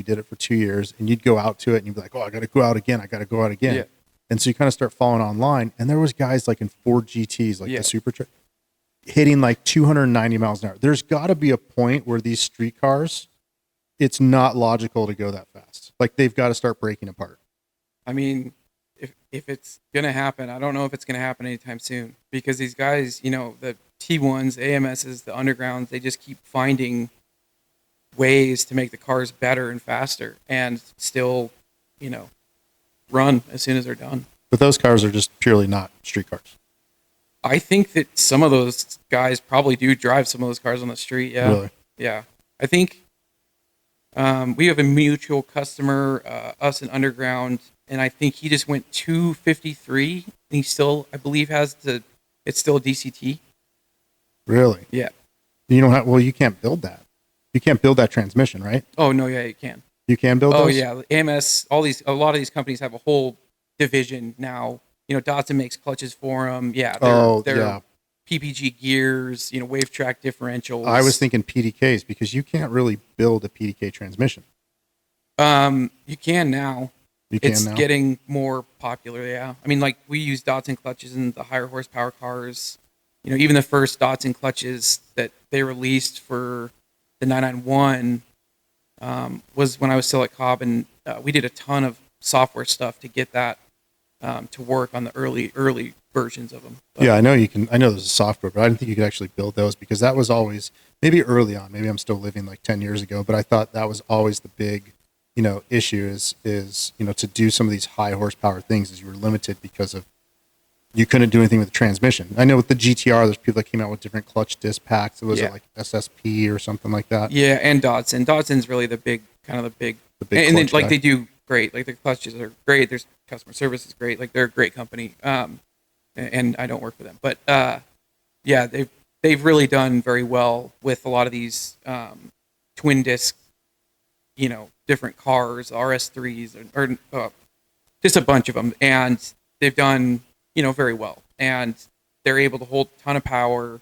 We did it for 2 years, and you'd go out to it and you'd be like, oh, I got to go out again. I got to go out again. Yeah. And so you kind of start following online, and there was guys like in Ford GTs, like Yeah. the super truck, hitting like 290 miles an hour. There's got to be a point where these street cars, it's not logical to go that fast. Like they've got to start breaking apart. I mean, if it's gonna happen, I don't know if it's gonna happen anytime soon, because these guys, you know, the T1s, AMSs, the undergrounds, they just keep finding ways to make the cars better and faster and still, you know, run as soon as they're done. But those cars are just purely not street cars. I think that some of those guys probably do drive some of those cars on the street. Yeah. Really? Yeah. I think we have a mutual customer, us and Underground, and I think he just went 253, and he still, I believe, it's still a DCT. Really? Yeah. You don't have, well, you can't build that. You can't build that transmission, right? Oh, no, yeah, you can. You can build Oh, those? yeah. AMS, a lot of these companies have a whole division now. You know, Datsun makes clutches for them. Yeah. They're PPG gears, you know, wave track differentials. I was thinking PDKs because you can't really build a PDK transmission. You can now. It's getting more popular, yeah. I mean, like, we use Datsun clutches in the higher horsepower cars. You know, even the first Datsun clutches that they released for the 991 was when I was still at Cobb, and we did a ton of software stuff to get that to work on the early versions of them. But, yeah, I know there's a software, but I didn't think you could actually build those because that was always, maybe early on, maybe I'm still living like 10 years ago, but I thought that was always the big, you know, issue is, you know, to do some of these high horsepower things is you were limited because of, you couldn't do anything with the transmission. I know with the GTR, there's people that came out with different clutch disc packs. It was like SSP or something like that. Yeah, and Datsun. Datsun's really the big and then, like, they do great. Like, the clutches are great. Their customer service is great. Like, they're a great company. And I don't work for them, but yeah, they've really done very well with a lot of these twin disc, you know, different cars, RS3s, or just a bunch of them, and they've done, you know, very well, and they're able to hold a ton of power,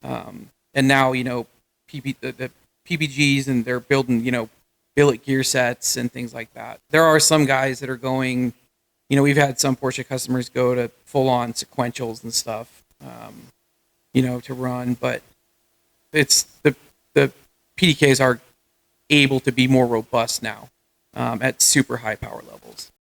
and now, you know, the PPGs, and they're building, you know, billet gear sets and things like that. There are some guys that are going, you know, we've had some Porsche customers go to full-on sequentials and stuff, you know, to run, but it's the PDKs are able to be more robust now at super high power levels.